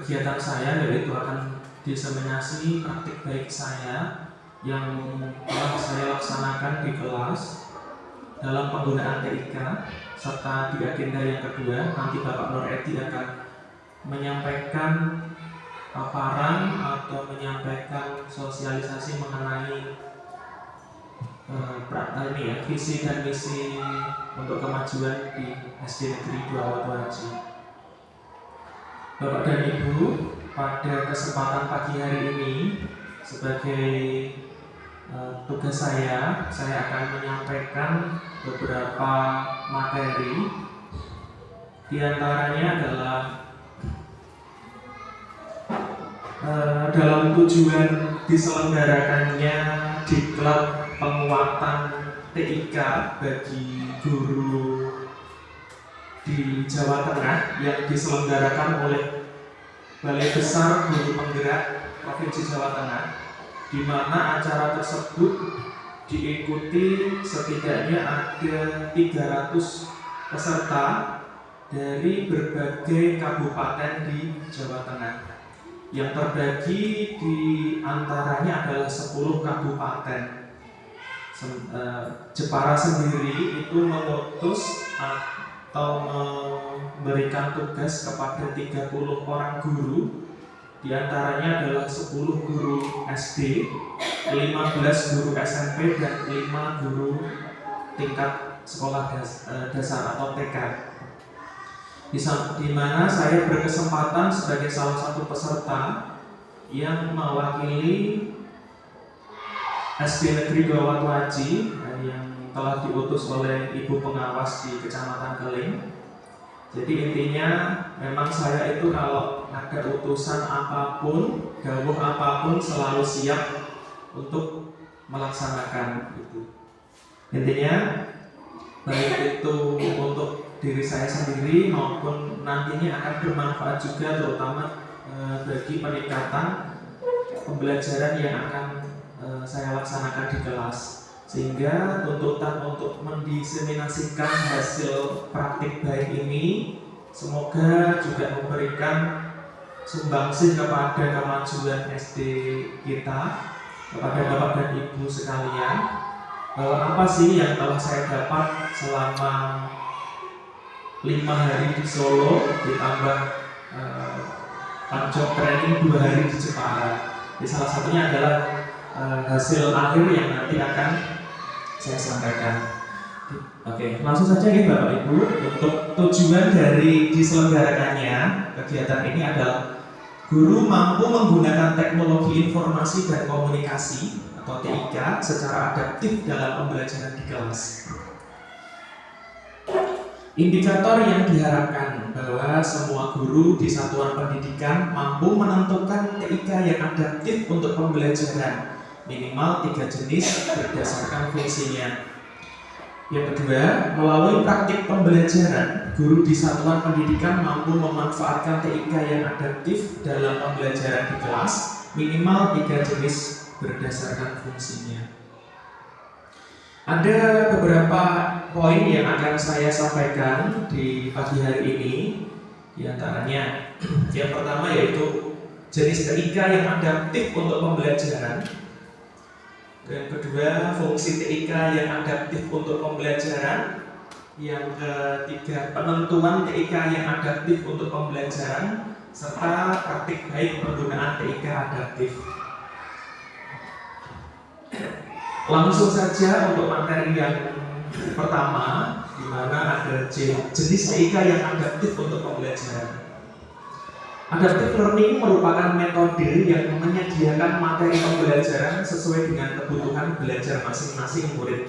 kegiatan saya yaitu akan diseminasi praktik baik saya yang telah saya laksanakan di kelas dalam penggunaan TIK, serta di agenda yang kedua nanti Bapak Nur Edi akan menyampaikan paparan atau menyampaikan sosialisasi mengenai visi dan misi untuk kemajuan di SD Negeri 2 Watuaji. Bapak dan Ibu, pada kesempatan pagi hari ini sebagai tugas saya akan menyampaikan beberapa materi. Di antaranya adalah dalam tujuan diselenggarakannya diklat penguatan TIK bagi guru di Jawa Tengah yang diselenggarakan oleh Balai Besar Guru Penggerak Provinsi Jawa Tengah, di mana acara tersebut diikuti setidaknya ada 300 peserta dari berbagai kabupaten di Jawa Tengah. Yang terbagi di antaranya adalah 10 kabupaten. Jepara sendiri itu mengutus atau memberikan tugas kepada 30 orang guru. Di antaranya adalah 10 guru SD, 15 guru SMP, dan 5 guru tingkat sekolah dasar atau TK. Di mana saya berkesempatan sebagai salah satu peserta yang mewakili SD Negeri 2 Watuaji yang telah diutus oleh Ibu Pengawas di Kecamatan Keling. Jadi intinya memang saya itu kalau ada utusan apapun, dawuh apapun selalu siap untuk melaksanakan itu. Intinya baik itu untuk diri saya sendiri maupun nantinya akan bermanfaat juga terutama bagi peningkatan pembelajaran yang akan saya laksanakan di kelas, sehingga tuntutan untuk mendiseminasikan hasil praktik baik ini semoga juga memberikan sumbangsih kepada kemajuan SD kita, kepada Bapak dan Ibu sekalian, bahwa apa sih yang telah saya dapat selama 5 hari di Solo ditambah panjang training 2 hari di Jepara. Salah satunya adalah hasil akhir yang nanti akan saya sampaikan. Oke, langsung saja ya Bapak Ibu. Untuk tujuan dari diselenggarakannya kegiatan ini adalah guru mampu menggunakan teknologi informasi dan komunikasi atau TIK secara adaptif dalam pembelajaran di kelas. Indikator yang diharapkan bahwa semua guru di satuan pendidikan mampu menentukan TIK yang adaptif untuk pembelajaran minimal 3 jenis berdasarkan fungsinya. Yang kedua, melalui praktik pembelajaran, guru di satuan pendidikan mampu memanfaatkan TIK yang adaptif dalam pembelajaran di kelas minimal 3 jenis berdasarkan fungsinya. Ada beberapa poin yang akan saya sampaikan di pagi hari ini. Di antaranya, yang pertama yaitu jenis TIK yang adaptif untuk pembelajaran. Yang kedua, fungsi TIK yang adaptif untuk pembelajaran. Yang ketiga, penentuan TIK yang adaptif untuk pembelajaran, serta praktik baik penggunaan TIK adaptif. Langsung saja untuk materi yang pertama, di mana ada jenis TIK yang adaptif untuk pembelajaran. Adaptive learning merupakan metode yang menyediakan materi pembelajaran sesuai dengan kebutuhan belajar masing-masing murid.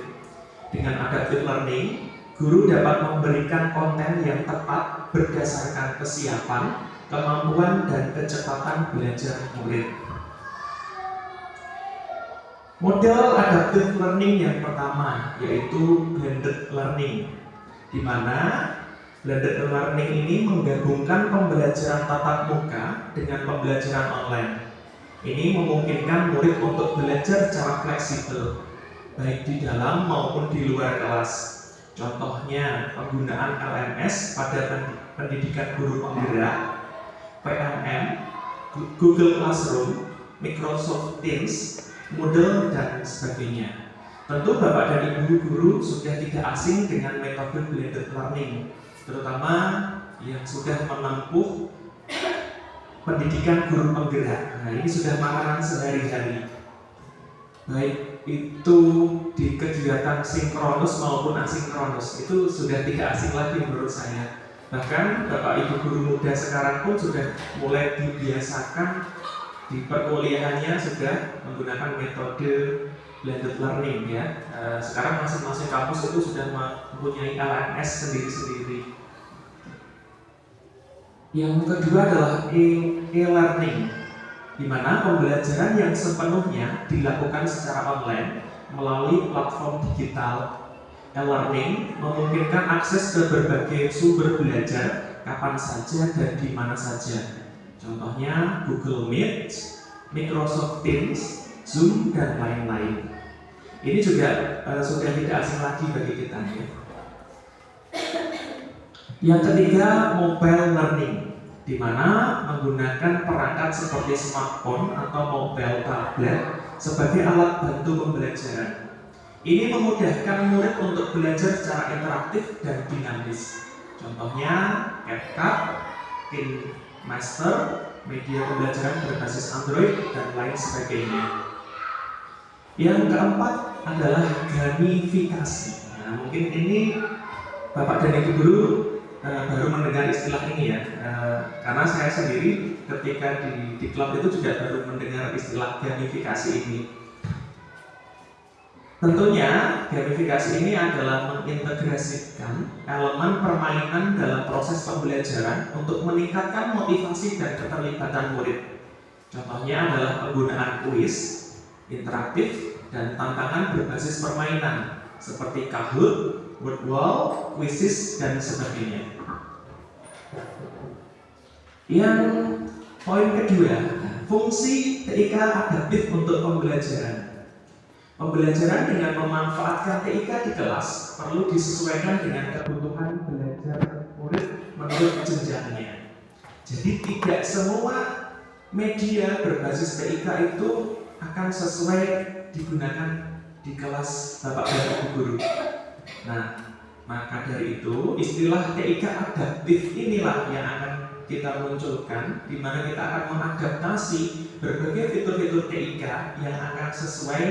Dengan adaptive learning, guru dapat memberikan konten yang tepat berdasarkan kesiapan, kemampuan, dan kecepatan belajar murid. Model adaptive learning yang pertama yaitu blended learning, di mana blended learning ini menggabungkan pembelajaran tatap muka dengan pembelajaran online. Ini memungkinkan murid untuk belajar secara fleksibel, baik di dalam maupun di luar kelas. Contohnya penggunaan LMS pada pendidikan guru penggerak, PMM Google Classroom, Microsoft Teams, Moodle, dan sebagainya. Tentu Bapak dan Ibu guru sudah tidak asing dengan metode blended learning, terutama yang sudah menempuh pendidikan guru penggerak. Nah, ini sudah makanan sehari-hari, baik itu di kegiatan sinkronus maupun asinkronus, itu sudah tidak asing lagi menurut saya. Bahkan Bapak Ibu guru muda sekarang pun sudah mulai dibiasakan di perkuliahannya sudah menggunakan metode blended learning ya. Sekarang masing-masing kampus itu sudah mempunyai LMS sendiri-sendiri. Yang kedua adalah e-learning, di mana pembelajaran yang sepenuhnya dilakukan secara online melalui platform digital. E-learning memungkinkan akses ke berbagai sumber belajar kapan saja dan di mana saja. Contohnya Google Meet, Microsoft Teams, Zoom, dan lain-lain. Ini juga sudah tidak asing lagi bagi kita ya. Yang ketiga, mobile learning, di mana menggunakan perangkat seperti smartphone atau mobile tablet sebagai alat bantu pembelajaran. Ini memudahkan murid untuk belajar secara interaktif dan dinamis. Contohnya CapCut, KineMaster, media pembelajaran berbasis Android, dan lain sebagainya. Yang keempat adalah gamifikasi. Nah, mungkin ini Bapak dan Ibu guru baru mendengar istilah ini ya, karena saya sendiri ketika di klub itu juga baru mendengar istilah gamifikasi ini. Tentunya gamifikasi ini adalah mengintegrasikan elemen permainan dalam proses pembelajaran untuk meningkatkan motivasi dan keterlibatan murid. Contohnya adalah penggunaan kuis interaktif dan tantangan berbasis permainan seperti Kahoot, word wall, quizzes, dan sebagainya. Yang poin kedua, fungsi TIK adaptif untuk pembelajaran. Pembelajaran dengan memanfaatkan TIK di kelas perlu disesuaikan dengan kebutuhan belajar murid menurut jenjangnya. Jadi tidak semua media berbasis TIK itu akan sesuai digunakan di kelas Bapak dan Ibu guru. Nah, maka dari itu istilah TIK adaptif inilah yang akan kita munculkan, di mana kita akan mengadaptasi berbagai fitur-fitur TIK yang akan sesuai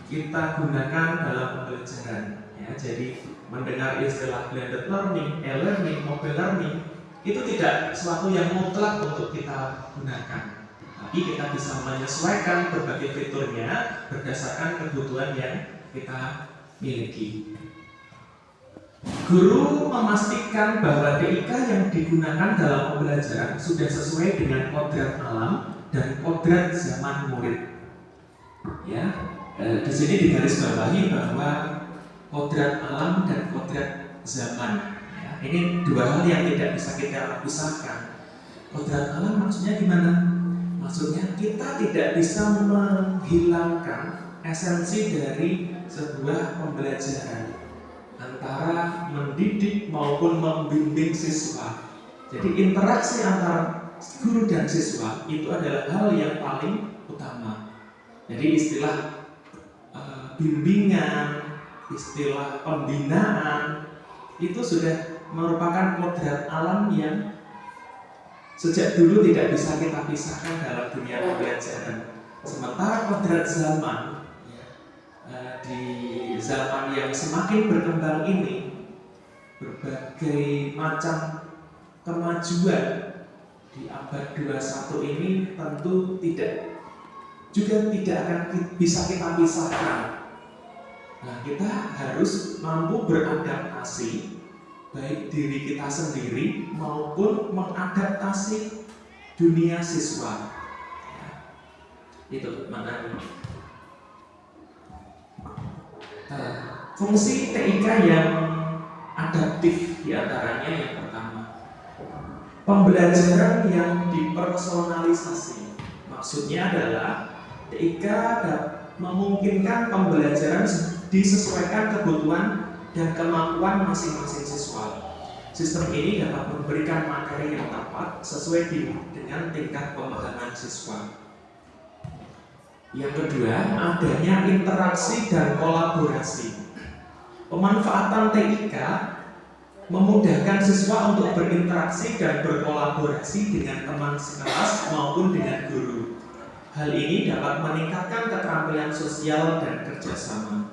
kita gunakan dalam pembelajaran. Ya, jadi mendengar istilah blended learning, e-learning, mobile learning itu tidak sesuatu yang mutlak untuk kita gunakan. Tapi kita bisa menyesuaikan berbagai fiturnya berdasarkan kebutuhan yang kita miliki. Guru memastikan bahwa TIK yang digunakan dalam pembelajaran sudah sesuai dengan kodrat alam dan kodrat zaman murid. Ya, di sini digarisbawahi bahwa kodrat alam dan kodrat zaman. Ya, ini dua hal yang tidak bisa kita pisahkan. Kodrat alam maksudnya gimana? Maksudnya kita tidak bisa menghilangkan esensi dari sebuah pembelajaran antara mendidik maupun membimbing siswa. Jadi interaksi antara guru dan siswa itu adalah hal yang paling utama. Jadi istilah bimbingan, istilah pembinaan itu sudah merupakan kodrat alam yang sejak dulu tidak bisa kita pisahkan dalam dunia pembelajaran. Sementara kodrat zaman, di zaman yang semakin berkembang ini, berbagai macam kemajuan di abad 21 ini tentu tidak akan bisa kita pisahkan. Nah, kita harus mampu beradaptasi baik diri kita sendiri maupun mengadaptasi dunia siswa. Ya, itu maknanya. Fungsi TIK yang adaptif diantaranya yang pertama, pembelajaran yang dipersonalisasi. Maksudnya adalah TIK memungkinkan pembelajaran disesuaikan kebutuhan dan kemampuan masing-masing siswa. Sistem ini dapat memberikan materi yang tepat sesuai dengan tingkat pemahaman siswa. Yang kedua, adanya interaksi dan kolaborasi. Pemanfaatan TIK memudahkan siswa untuk berinteraksi dan berkolaborasi dengan teman sekelas maupun dengan guru. Hal ini dapat meningkatkan keterampilan sosial dan kerjasama.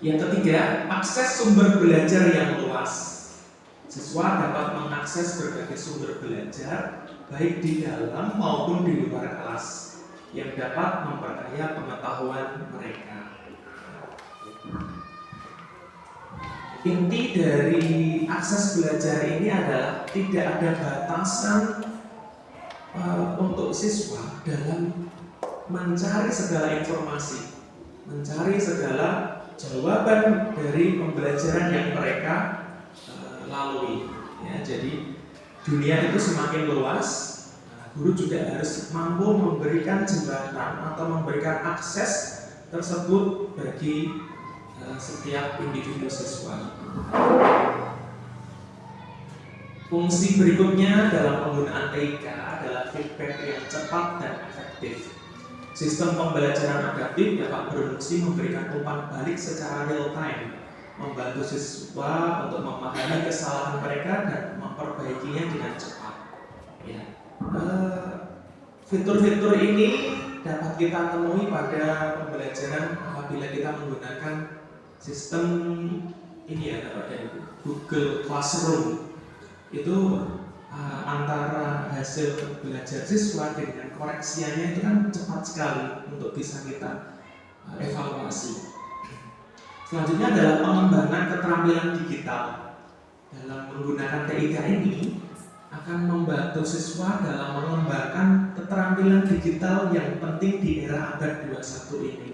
Yang ketiga, akses sumber belajar yang luas. Siswa dapat mengakses berbagai sumber belajar, baik di dalam maupun di luar kelas, yang dapat memperkaya pengetahuan mereka. Inti dari akses belajar ini adalah tidak ada batasan untuk siswa dalam mencari segala informasi, mencari segala jawaban dari pembelajaran yang mereka lalui. Ya, jadi dunia itu semakin luas. Guru juga harus mampu memberikan jembatan atau memberikan akses tersebut bagi setiap individu siswa. Fungsi berikutnya dalam penggunaan TIK adalah feedback yang cepat dan efektif. Sistem pembelajaran adaptif dapat berfungsi memberikan umpan balik secara real time, membantu siswa untuk memahami kesalahan mereka dan memperbaikinya dengan cepat. Ya. Fitur-fitur ini dapat kita temui pada pembelajaran apabila kita menggunakan sistem ini ya, Google Classroom. Itu antara hasil belajar siswa dengan koreksiannya itu kan cepat sekali untuk bisa kita evaluasi. Selanjutnya adalah pengembangan keterampilan digital. Dalam menggunakan TIK ini akan membantu siswa dalam mengembangkan keterampilan digital yang penting di era abad 21 ini.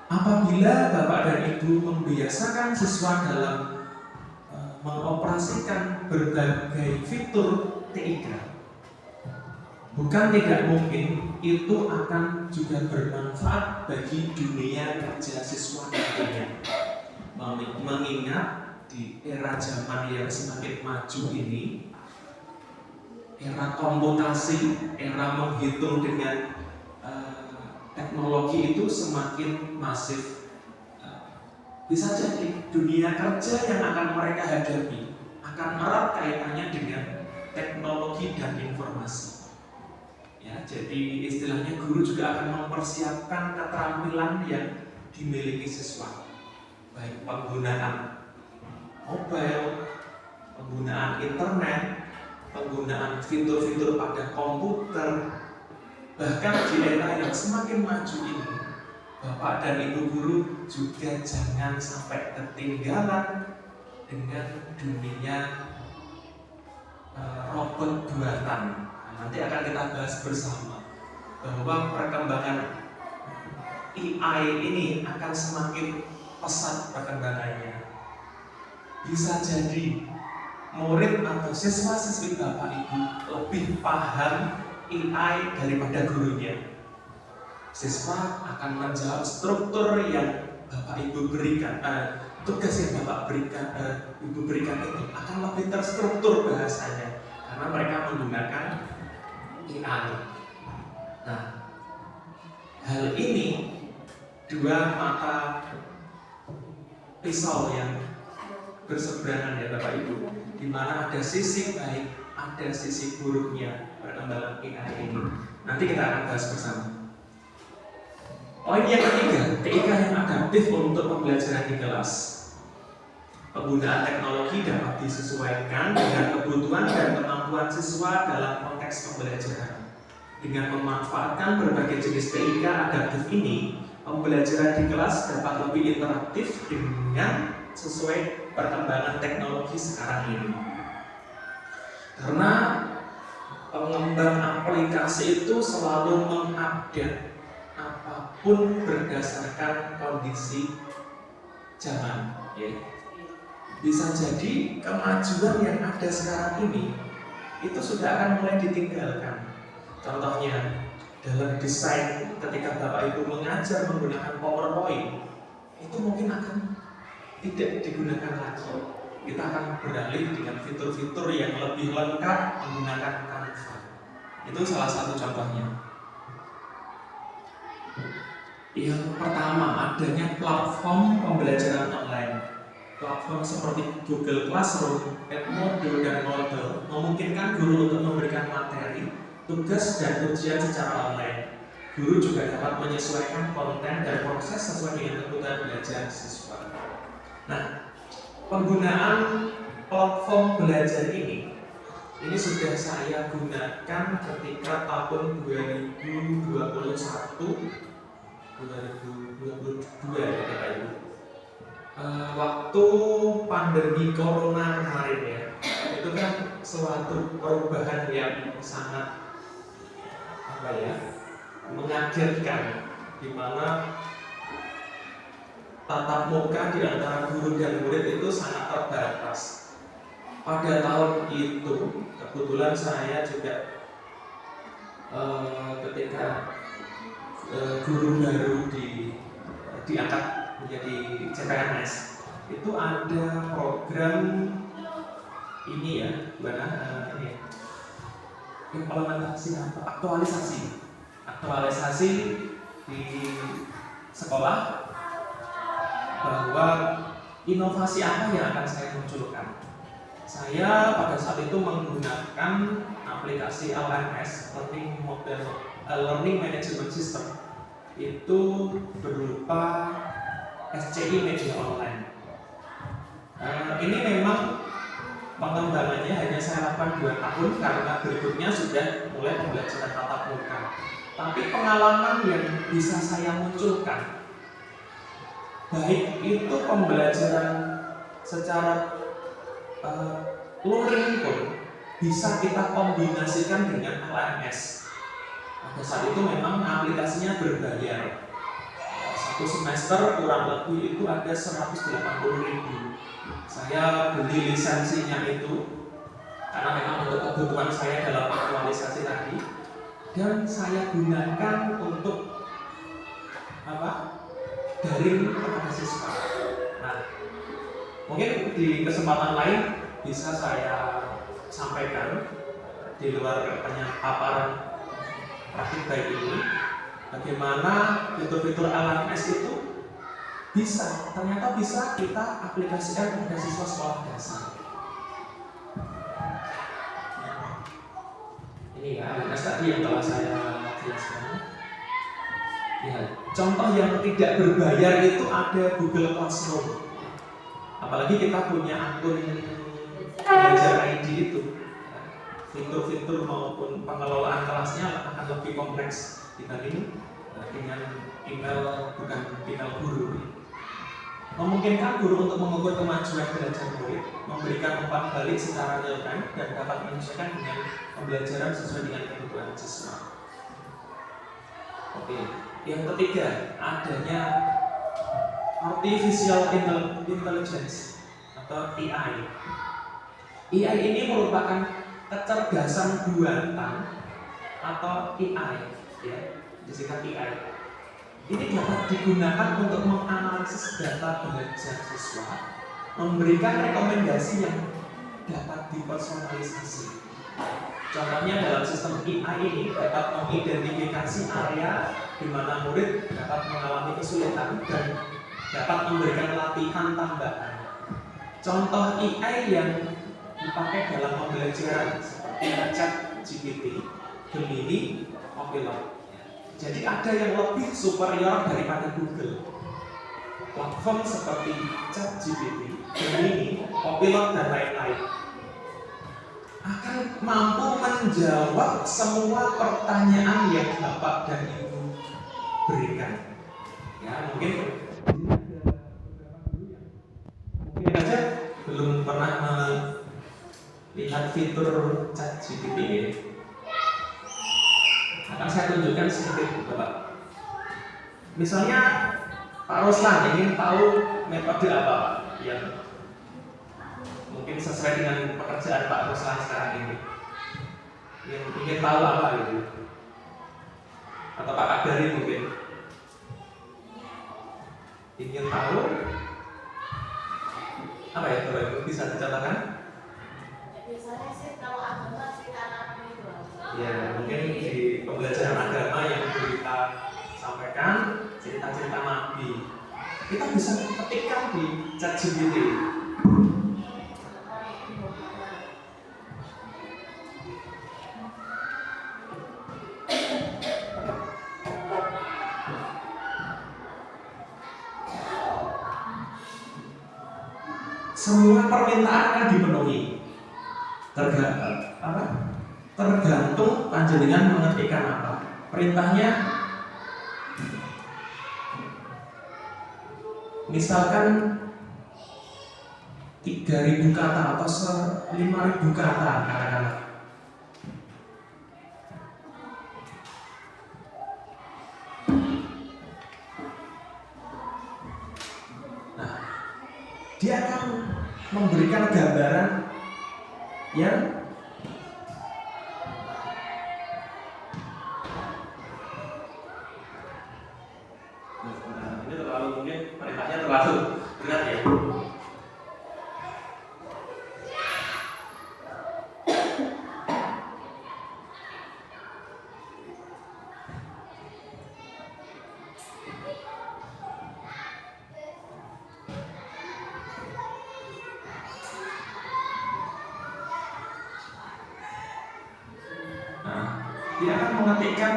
Apabila Bapak dan Ibu membiasakan siswa dalam mengoperasikan berbagai fitur TIK, bukan tidak mungkin itu akan juga bermanfaat bagi dunia kerja siswa nantinya. Mengingat di era zaman yang semakin maju ini, era komputasi, era menghitung dengan teknologi itu semakin masif. Bisa jadi dunia kerja yang akan mereka hadapi akan erat kaitannya dengan teknologi dan informasi. Ya, jadi istilahnya guru juga akan mempersiapkan keterampilan yang dimiliki siswa, baik penggunaan mobile, penggunaan internet, penggunaan fitur-fitur pada komputer. Bahkan di era yang semakin maju ini, Bapak dan Ibu guru juga jangan sampai ketinggalan dengan dunia robot buatan. Nanti akan kita bahas bersama bahwa perkembangan AI ini akan semakin pesat perkembangannya. Bisa jadi murid atau siswa-siswi Bapak Ibu lebih paham AI daripada gurunya. Siswa akan menjawab struktur yang Bapak Ibu berikan, tugas yang Bapak berikan, Ibu berikan itu akan lebih terstruktur bahasanya karena mereka menggunakan AI. Nah, hal ini dua mata pisau yang berseberangan ya Bapak Ibu, di mana ada sisi baik, ada sisi buruknya perkembangan AI ini. Nanti kita akan bahas bersama. Poin yang ketiga, TIK yang adaptif untuk pembelajaran di kelas. Penggunaan teknologi dapat disesuaikan dengan kebutuhan dan kemampuan siswa dalam konteks pembelajaran. Dengan memanfaatkan berbagai jenis TIK adaptif ini, pembelajaran di kelas dapat lebih interaktif dengan sesuai perkembangan teknologi sekarang ini. Karena pengembang aplikasi itu selalu mengupdate apapun berdasarkan kondisi zaman. Ya. Bisa jadi kemajuan yang ada sekarang ini itu sudah akan mulai ditinggalkan. Contohnya dalam desain ketika Bapak Ibu mengajar menggunakan PowerPoint, itu mungkin akan tidak digunakan lagi. kita akan beralih dengan fitur-fitur yang lebih lengkap menggunakan Canva. Itu salah satu contohnya. Yang pertama, adanya platform pembelajaran online. Platform seperti Google Classroom, Edmodo, dan Moodle memungkinkan guru untuk memberikan materi, tugas, dan ujian secara online. Guru juga dapat menyesuaikan konten dan proses sesuai dengan kebutuhan belajar siswa. Nah, penggunaan platform belajar ini sudah saya gunakan ketika tahun 2022 ya Bapak Ibu. Waktu pandemi corona kemarin ya, itu kan suatu perubahan yang sangat mengagetkan, di mana tatap muka di antara guru dan murid itu sangat terbatas. Pada tahun itu kebetulan saya juga ketika guru baru diangkat menjadi CPNS, itu ada program ini ya, implementasi aktualisasi di sekolah, bahwa inovasi apa yang akan saya munculkan. Saya pada saat itu menggunakan aplikasi LMS, Learning Management System, itu berupa SCI Media Online. Ini memang pengembangannya hanya saya lakukan 2 tahun karena berikutnya sudah mulai pembelajaran tatap muka. Tapi pengalaman yang bisa saya munculkan, baik itu pembelajaran secara luring pun bisa kita kombinasikan dengan LMS. Pada saat itu memang aplikasinya berbayar. Satu semester kurang lebih itu ada 180.000. Saya beli lisensinya itu karena memang untuk kebutuhan saya dalam aktualisasi tadi, dan saya gunakan untuk daring kepada siswa. Nah, mungkin di kesempatan lain bisa saya sampaikan di luar paparan praktik baik ini, bagaimana fitur-fitur LMS itu ternyata bisa kita aplikasikan kepada siswa sekolah dasar. Ini ya LMS tadi yang telah saya jelaskan. Ya, contoh yang tidak berbayar itu ada Google Classroom. Apalagi kita punya akun belajar ID itu, fitur-fitur maupun pengelolaan kelasnya akan lebih kompleks dibanding dengan email guru. Memungkinkan guru untuk mengukur kemajuan belajar murid, memberikan umpan balik secara real time, dan dapat menyesuaikan dengan pembelajaran sesuai dengan kebutuhan siswa. Oke, yang ketiga, adanya Artificial Intelligence atau AI. AI ini merupakan kecerdasan buatan atau AI, ya, disingkat AI. Ini dapat digunakan untuk menganalisis data belajar siswa, memberikan rekomendasi yang dapat dipersonalisasi. Contohnya dalam sistem AI ini dapat mengidentifikasi area di mana murid dapat mengalami kesulitan dan dapat memberikan latihan tambahan. Contoh AI yang dipakai dalam pembelajaran seperti ChatGPT, Gemini, Copilot. Jadi ada yang lebih superior daripada Google. Platform seperti ChatGPT, Gemini, Copilot, dan lain-lain akan mampu menjawab semua pertanyaan yang Bapak dan Ibu berikan. Ya, mungkin ada beberapa guru yang mungkin saja belum pernah melihat fitur ChatGPT ini. Akan saya tunjukkan sedikit Bapak. Misalnya Pak Ruslan ingin tahu metode apa yang mungkin sesuai dengan pekerjaan Pak Ruslan sekarang ini, yang ingin tahu apa gitu, atau Pak Kadari mungkin ingin tahu Apa ya Bapak Ibu bisa dicontohkan? Biasanya sih kalau agama cerita Nabi itu. Ya mungkin di pembelajaran agama yang kita sampaikan cerita-cerita Nabi. Kita bisa ketikkan di ChatGPT. Semua permintaan akan dipenuhi. Tergantung panjenengan mengetikkan apa. Perintahnya misalkan 3.000 kata atau 5.000 kata katakanlah. Nah, dia akan memberikan gambaran yang ini terlalu mungkin perintahnya terlalu berat ya. Dia akan mengetikkan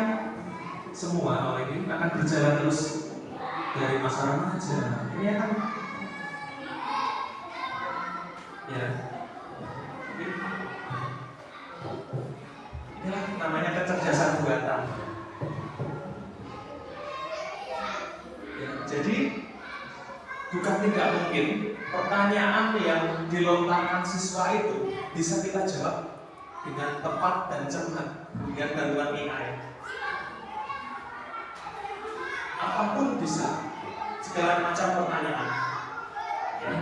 semua kalau ini akan berjalan terus dari masa remaja. Ini akan ya inilah namanya kecerdasan buatan. Ya, jadi bukan tidak mungkin pertanyaan yang dilontarkan siswa itu bisa kita jawab dengan tepat dan cepat dengan bantuan AI. Apapun bisa, segala macam pertanyaan. Ya.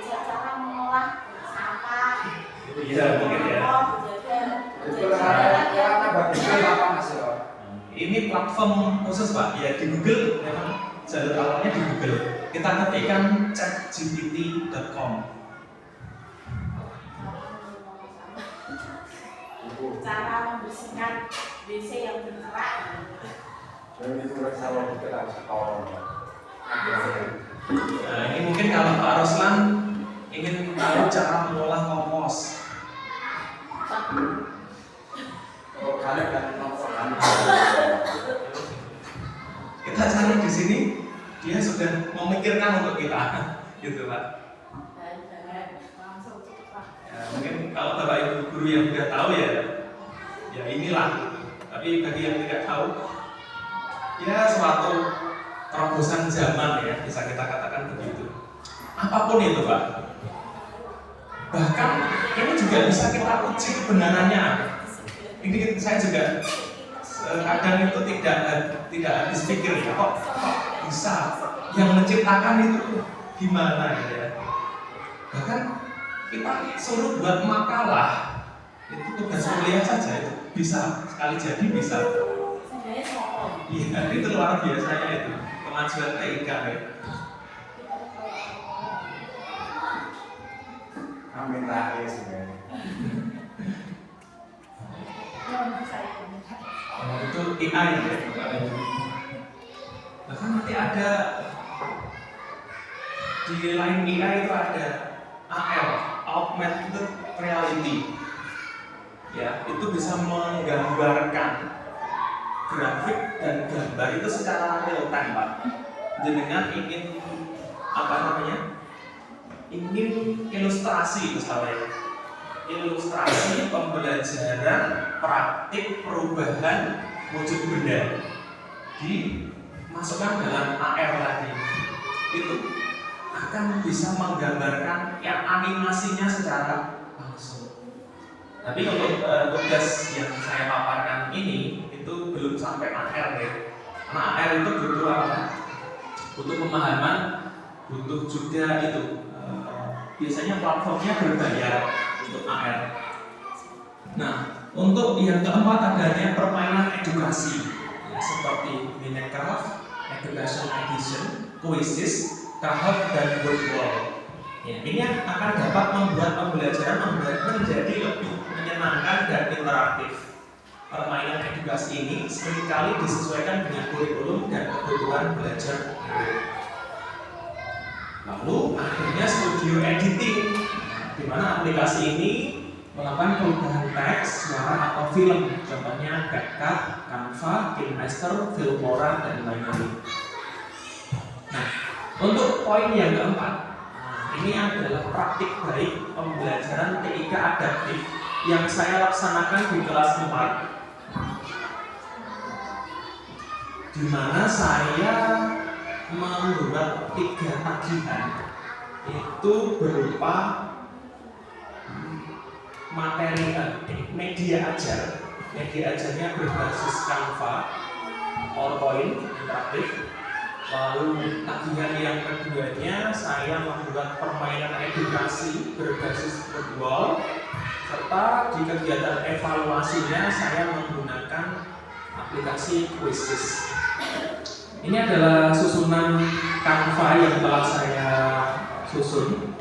Cara mengolah sampah. Iya mungkin ya. Ini platform khusus Pak. Ya di Google memang jalur awalnya di Google. Kita ketikkan chatgpt.com. Cara membersihkan WC yang bergerak. Ini mungkin kalau Pak Roslan ingin tahu cara mengolah kompos. Kita cari di sini, dia sudah memikirkan untuk kita, gitu Pak. Ya, mungkin kalau Bapak Ibu guru yang sudah tahu ya inilah. Gitu. Tapi bagi yang tidak tahu, ya suatu terobosan zaman ya, bisa kita katakan begitu. Apapun itu Pak. Bahkan ini juga bisa kita uji kebenarannya. Ini saya juga kadang itu tidak habis pikir ya, kok bisa yang menciptakan itu gimana ya. Bahkan kita suruh buat makalah itu tugas kuliah saja itu bisa sekali jadi bisa. Iya itu luar biasanya itu kemajuan TIK ya. Amin terakhir sebenarnya. Itu AI ya. Bahkan nanti ada di lain AI itu ada AR, augmented reality. Ya, itu bisa menggambarkan grafik dan gambar itu secara real time, Pak. Jenengan ingin apa namanya? Ingin ilustrasi misalnya. Ilustrasi pembelajaran praktik perubahan wujud benda dimasukkan dalam AR tadi. Itu akan bisa menggambarkan yang animasinya secara langsung. Tapi untuk tugas yang saya paparkan ini itu belum sampai AR ya. Karena AR itu butuh apa? Butuh pemahaman, butuh juga itu. Biasanya platformnya berbayar untuk AR. Nah, untuk yang keempat adanya permainan edukasi ya, seperti Minecraft, Education Edition, Quizzes, Kahoot dan Wordwall. Ya, ini akan dapat membuat pembelajaran menjadi lebih menyenangkan dan interaktif. Permainan edukasi ini seringkali disesuaikan dengan kurikulum dan kebutuhan belajar murid. Lalu akhirnya studio editing, di mana aplikasi ini melakukan perubahan teks, suara atau film, contohnya CapCut, Canva, KineMaster, Filmora, dan lain-lain. Nah, untuk poin yang keempat, ini adalah praktik baik pembelajaran TIK adaptif yang saya laksanakan di kelas 4, di mana saya membuat 3 tagihan itu berupa materi media ajar. Media ajarnya berbasis Canva, PowerPoint, interaktif. Lalu tagihan yang keduanya saya membuat permainan edukasi berbasis football, serta di kegiatan evaluasinya saya menggunakan aplikasi Quizzes. Ini adalah susunan Canva yang telah saya susun.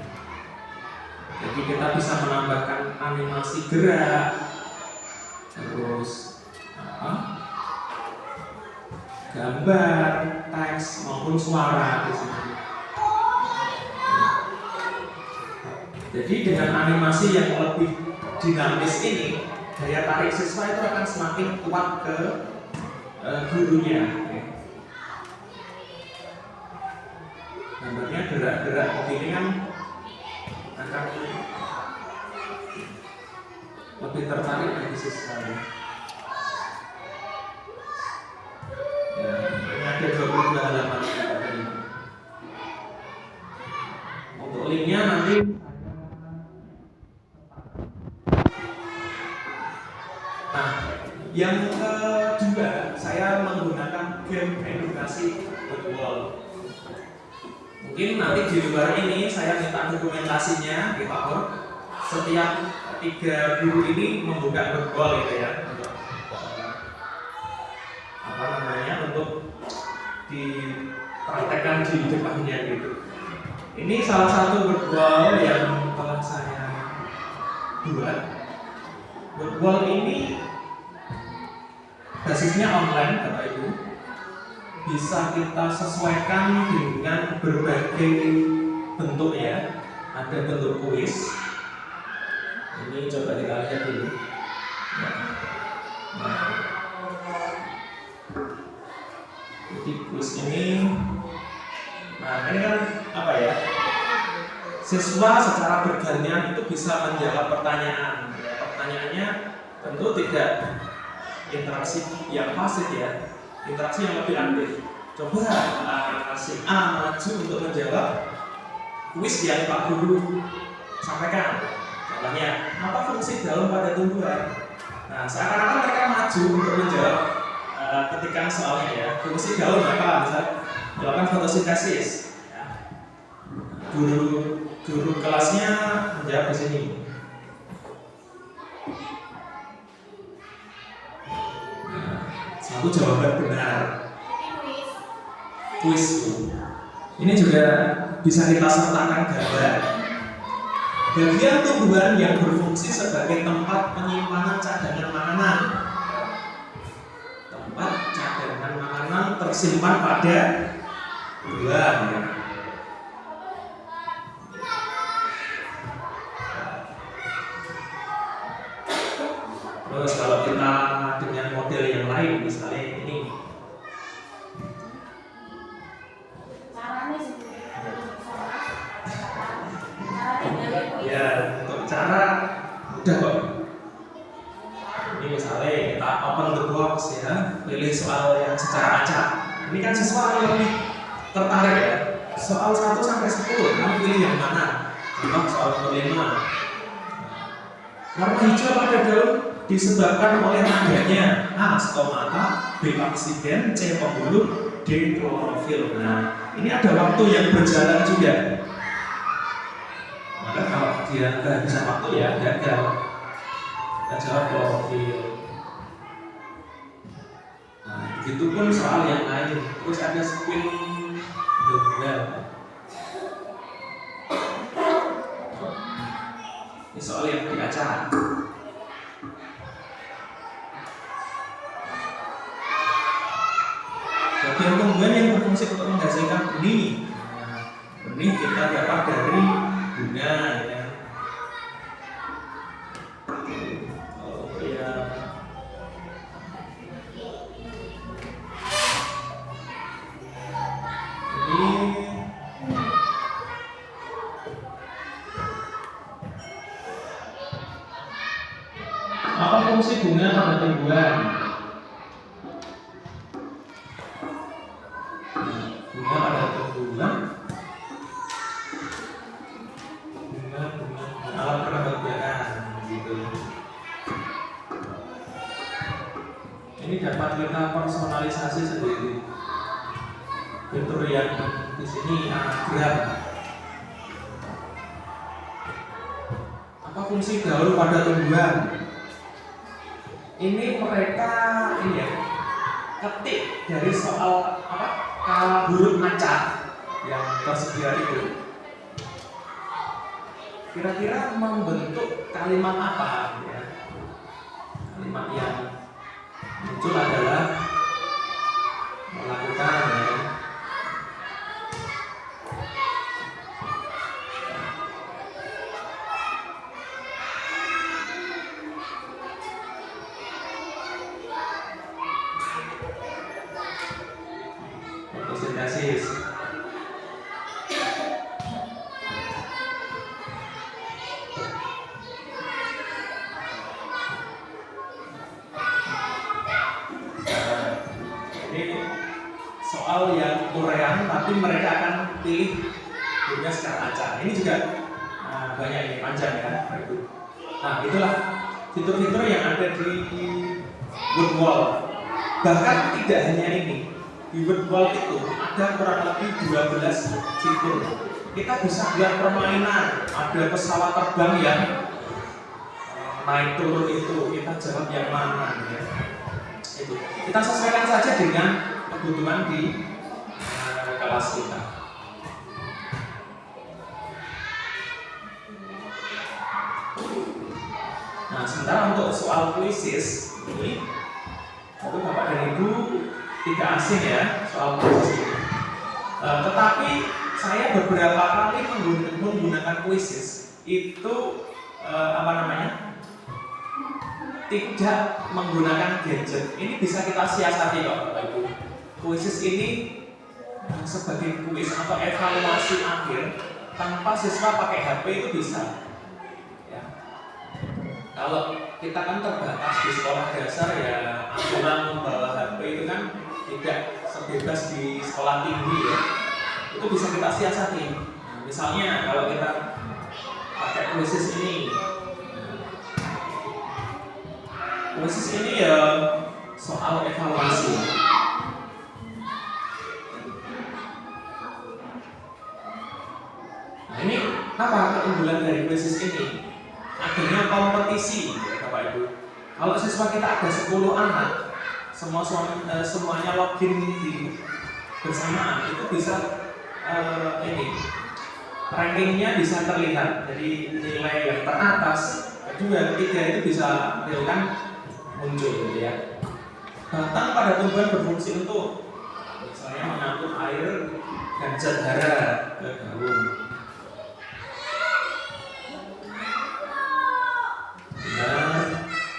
Jadi kita bisa menambahkan animasi gerak, terus gambar, teks maupun suara di sini. Jadi dengan animasi yang lebih dinamis ini, daya tarik siswa itu akan semakin kuat ke gurunya. Gambarnya gerak-gerak begini kan akan lebih tertarik bagi siswa. Ya, ini ada 22 halaman. Untuk linknya nanti yang kedua, saya menggunakan game edukasi football. Mungkin nanti di luar ini saya minta dokumentasinya di Pak. Setiap 3 guru ini membuka football gitu ya, untuk untuk dipraktekkan di depannya gitu. Ini salah satu football yang telah saya buat. Football ini basisnya online, Bapak Ibu. Bisa kita sesuaikan dengan berbagai bentuk ya. Ada bentuk kuis. Ini coba kita lihat dulu. Jadi kuis ini, nah ini kan apa ya? Siswa secara bergantian itu bisa menjawab pertanyaan. Pertanyaannya tentu tidak interaksi yang pasif ya, interaksi yang lebih aktif. Coba si A maju untuk menjawab kuis yang Pak Guru sampaikan. Contohnya, apa fungsi daun pada tumbuhan? Nah, seakan-akan mereka maju untuk menjawab ketikan soalnya ya. Fungsi daun apa? Misal melakukan fotosintesis. Ya. Guru kelasnya menjawab di sini. Satu jawaban benar. Kuis. Ini juga bisa kita sertakan gambar. Bagian tumbuhan yang berfungsi sebagai tempat penyimpanan cadangan makanan. Tempat cadangan makanan tersimpan pada buah. Ya. Terus kalau kita dengan model yang lain, misalnya ini. Ya, untuk cara mudah kok. Ini misalnya kita open the box ya, pilih soal yang secara acak. Ini kan siswa yang lebih tertarik ya. Soal 1 sampai 10, kamu pilih yang mana? Contoh soal nomor 5. Warna hijau pada daun disebabkan oleh adanya A. Stomata, B. Oksigen, C. Pembuluh, D. Klorofil. Nah, ini ada waktu yang berjalan juga. Maka kalau dia kehabisan waktu ya gagal. Kita jawab klorofil. Nah, begitupun soal yang lain. Terus ada spin the well. Ini soal yang diacak. Bagian tumbuhan yang berfungsi untuk menghasilkan benih. Nah, benih kita dapat dari bunga, ya. Oh ya. Apa fungsi bunga pada tumbuhan? Bunga pada tumbuhan. Bunga alat perkembangan gitu. Ini dapat kita personalisasi sendiri. Fitur yang di sini anagram. Apa fungsi gaul pada tumbuhan? Ini mereka ini ya, ketik dari soal huruf acak yang tersedia itu. Kira-kira membentuk kalimat apa? Ya? Kalimat yang muncul adalah melakukan, ya. Fotosintesis. Ini soal yang urean, tapi mereka akan pilih hurufnya secara acak. Ini juga banyak ini panjang ya. Nah, itulah fitur-fitur yang ada di WordWall. Bahkan tidak hanya ini. Di WordWall itu ada kurang lebih 12 fitur. Kita bisa buat permainan, ada pesawat terbang yang naik turun itu, kita jawab yang mana, ya. Itu kita sesuaikan saja dengan kebutuhan di kelas kita. Nah, sementara untuk soal kuisis ini, itu Bapak dan Ibu tidak asing ya soal kuisis ini. Tetapi saya beberapa kali menggunakan kuisis itu tidak menggunakan gadget. Ini bisa kita siasati kok Bapak Ibu. Kuisis ini sebagai kuis atau evaluasi akhir tanpa siswa pakai HP itu bisa. Ya. Kalau kita kan terbatas di sekolah dasar ya, aturan membawa HP itu kan tidak sebebas di sekolah tinggi ya. Itu bisa kita siasati. Misalnya kalau kita pakai kuisis ini, ya soal evaluasi. Nah, ini apa keunggulan dari kuisis ini? Adanya kompetisi ya Bapak Ibu. Kalau siswa kita ada 10 anak, semuanya login di bersamaan, itu bisa rankingnya bisa terlihat. Jadi nilai yang teratas, kedua, ketiga itu bisa muncul gitu ya. Bahkan pada tumbuhan berfungsi untuk misalnya mengangkut air dan zat hara ke daun.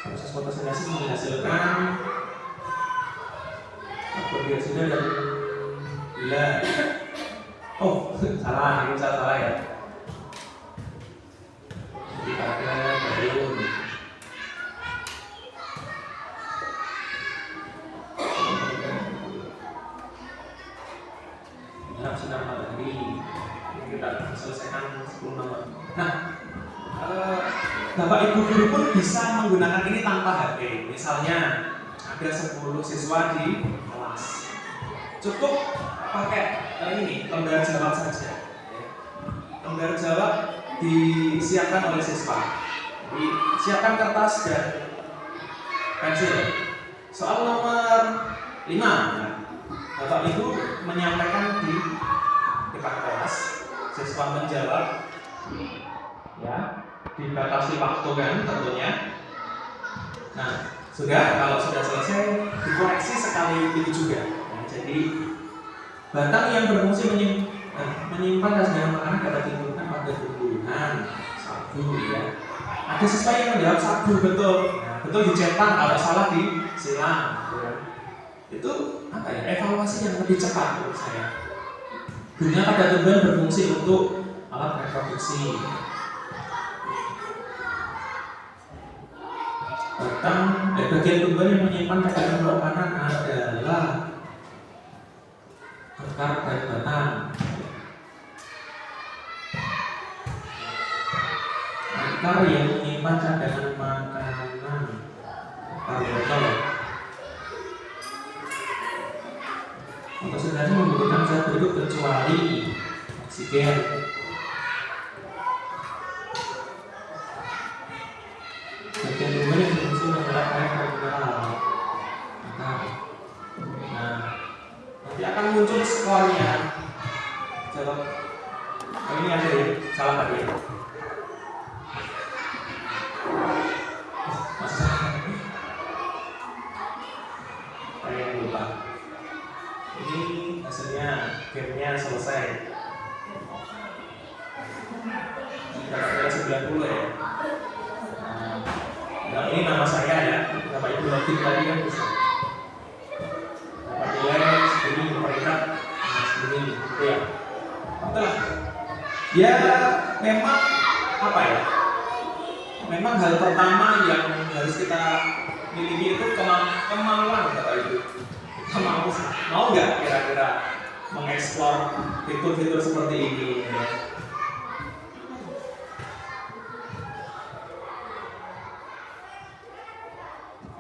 Proses fotosintesis menghasilkan karbon dioksida dan gula. Oh, salah, ini salah ya. Jadi pada daun. Sinar matahari. Kita selesaikan 10 nomor. Nah, Bapak Ibu guru pun bisa menggunakan ini tanpa HP. Misalnya ada 10 siswa di kelas, cukup pakai ini lembar jawab saja. Lembar jawab disiapkan oleh siswa. Jadi siapkan kertas dan pensil. Soal nomor 5, Bapak Ibu menyampaikan di depan kelas, siswa menjawab, ya. dibatasi waktu kan tentunya. Nah, kalau sudah selesai dikoreksi sekali itu juga. Nah, jadi batang yang berfungsi menyimpan dan segala makanan dapat digunakan pada tumbuhan, sagu ya. Ada siswa yang menjawab sagu betul. Nah, betul dicetak, kalau salah disilang. Ya. Itu apa ya? Evaluasi yang lebih cepat menurut saya. Bunga pada tumbuhan berfungsi untuk alat reproduksi. Bagian tumbuhan yang menyimpan cadangan makanan adalah akar dan batang. Akar yang menyimpan cadangan makanan, akar botol. Fotosintesa membutuhkan zat berikut kecuali oksigen. Bagian tumbuhan yang berfungsi menyerap air dan mineral. Nah, nanti akan muncul skornya. Jawab. Ini ada ya, salah tadi ya. Saya lupa. Ini hasilnya, gamenya selesai. Kira-kira 90 ya. Nah, ini nama saya ya, nama ibu login tadi kan bisa. Dapat nilai segini, peringkat segini, gitu ya. Betul. Ya, memang apa ya? Memang hal pertama yang harus kita miliki itu kemauan kata ibu. Kita mau nggak kira-kira mengeksplor fitur-fitur seperti ini? Ya.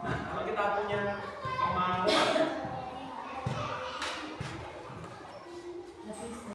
Nah, kalau kita punya